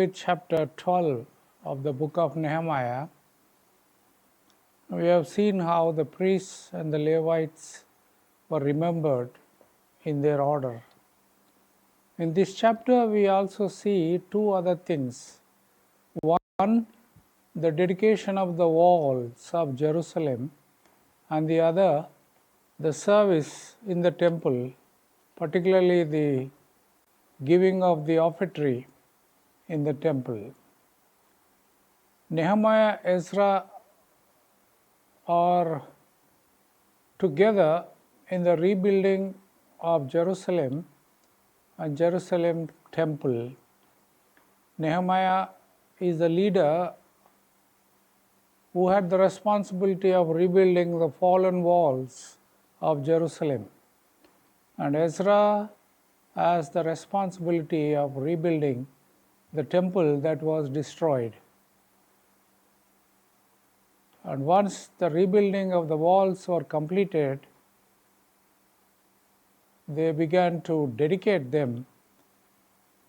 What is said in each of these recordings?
with chapter 12 of the book of Nehemiah. We have seen how the priests and the Levites were remembered in their order. In this chapter, we also see two other things. One, the dedication of the walls of Jerusalem, and the other, the service in the temple, particularly the giving of the offertory in the temple. Nehemiah, Ezra are together in the rebuilding of Jerusalem and Jerusalem temple. Nehemiah is the leader who had the responsibility of rebuilding the fallen walls of Jerusalem, and Ezra has the responsibility of rebuilding the temple that was destroyed. And once the rebuilding of the walls were completed, they began to dedicate them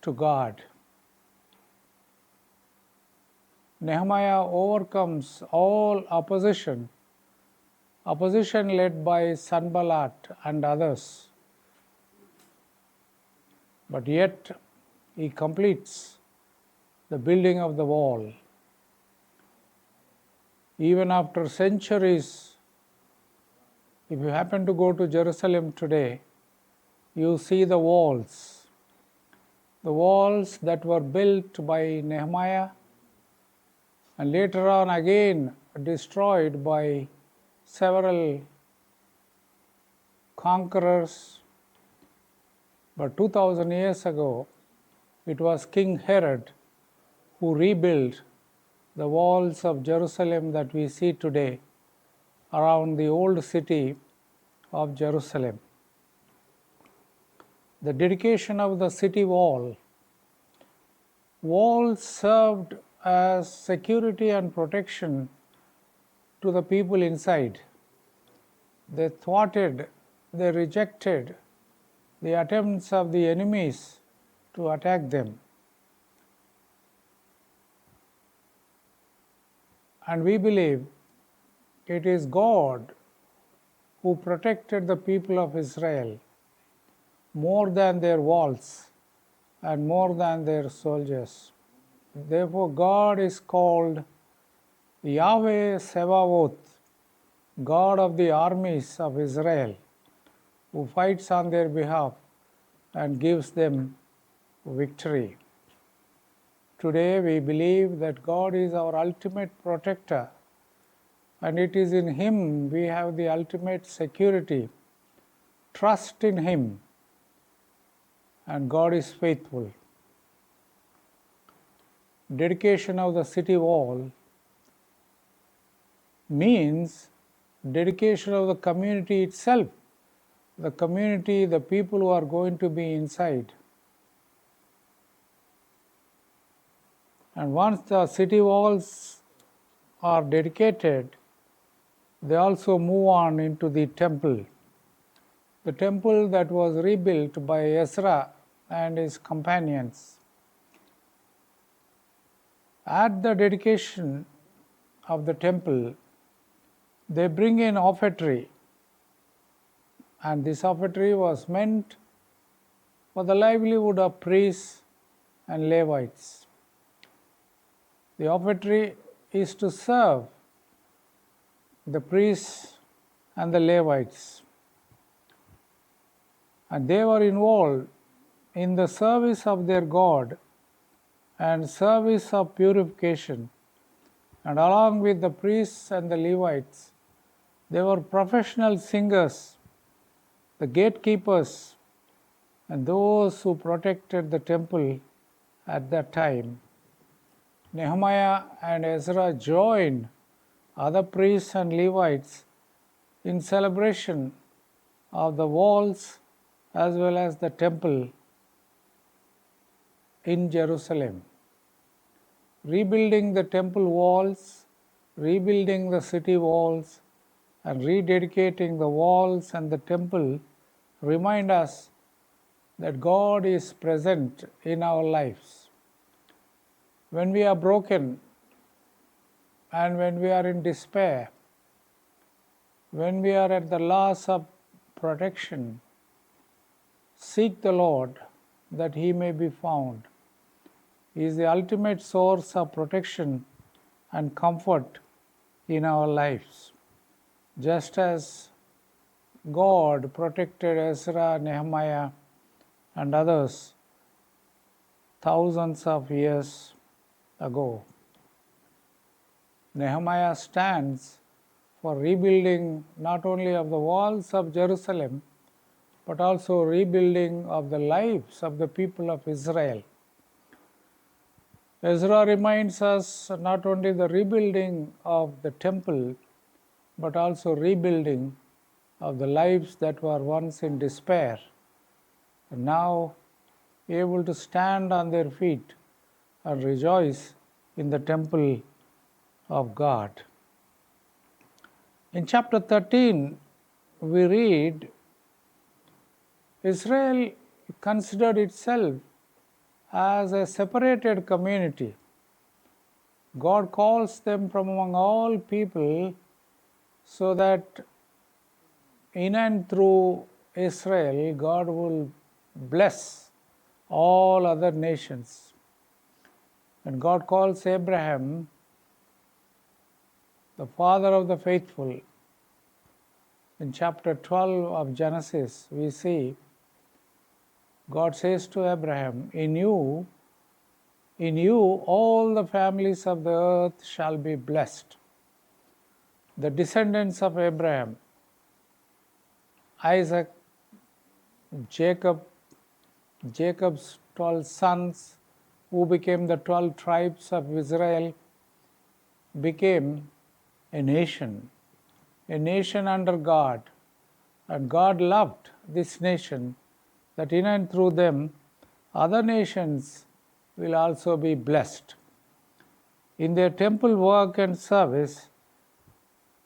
to God. Nehemiah overcomes all opposition led by Sanballat and others. But yet, he completes the building of the wall. Even after centuries, if you happen to go to Jerusalem today, you see the walls that were built by Nehemiah and later on again destroyed by several conquerors. But 2000 years ago, it was King Herod who rebuilt the walls of Jerusalem that we see today around the old city of Jerusalem. The dedication of the city walls served as security and protection to the people inside. They thwarted, they rejected the attempts of the enemies to attack them. And we believe it is God who protected the people of Israel more than their walls and more than their soldiers. Therefore, God is called Yahweh Sebaoth, God of the armies of Israel, who fights on their behalf and gives them victory. Today, we believe that God is our ultimate protector, and it is in Him we have the ultimate security. Trust in Him, and God is faithful. Dedication of the city wall means dedication of the community itself, the community, the people who are going to be inside. And once the city walls are dedicated, they also move on into the temple that was rebuilt by Ezra and his companions. At the dedication of the temple, they bring in offertory, and this offertory was meant for the livelihood of priests and Levites. The offertory is to serve the priests and the Levites, and they were involved in the service of their God and service of purification. And along with the priests and the Levites, they were professional singers, the gatekeepers, and those who protected the temple at that time. Nehemiah and Ezra joined other priests and Levites in celebration of the walls as well as the temple in Jerusalem. Rebuilding the temple walls, rebuilding the city walls, and rededicating the walls and the temple remind us that God is present in our lives. When we are broken and when we are in despair, when we are at the loss of protection, seek the Lord that He may be found. He is the ultimate source of protection and comfort in our lives. Just as God protected Ezra, Nehemiah, and others thousands of years ago. Nehemiah stands for rebuilding not only of the walls of Jerusalem, but also rebuilding of the lives of the people of Israel. Ezra reminds us not only the rebuilding of the temple, but also rebuilding of the lives that were once in despair, and now able to stand on their feet and rejoice in the temple of God. In chapter 13, we read, Israel considered itself as a separated community. God calls them from among all people so that in and through Israel, God will bless all other nations. And God calls Abraham the father of the faithful. In chapter 12 of Genesis, we see God says to Abraham, in you all the families of the earth shall be blessed. The descendants of Abraham, Isaac, Jacob's 12 sons, who became the 12 tribes of Israel, became a nation under God. And God loved this nation, that in and through them, other nations will also be blessed. In their temple work and service,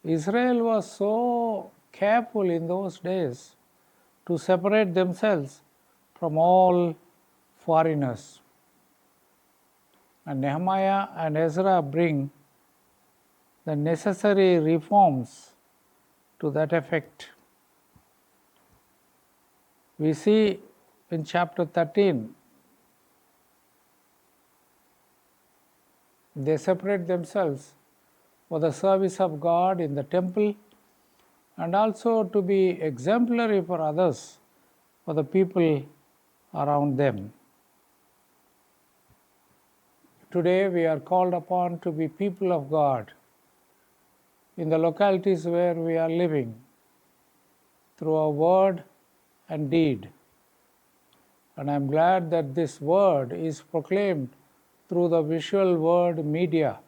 Israel was so careful in those days to separate themselves from all foreigners. And Nehemiah and Ezra bring the necessary reforms to that effect. We see in chapter 13, they separate themselves for the service of God in the temple and also to be exemplary for others, for the people around them. Today we are called upon to be people of God in the localities where we are living, through our word and deed. And I am glad that this word is proclaimed through the visual word media.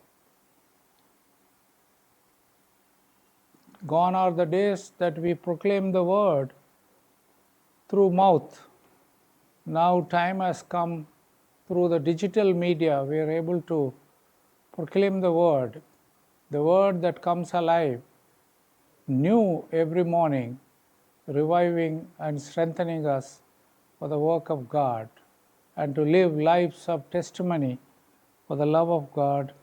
Gone are the days that we proclaim the word through mouth. Now time has come through the digital media. We are able to proclaim the word that comes alive, new every morning, reviving and strengthening us for the work of God, and to live lives of testimony for the love of God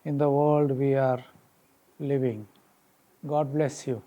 in the world we are living. God bless you.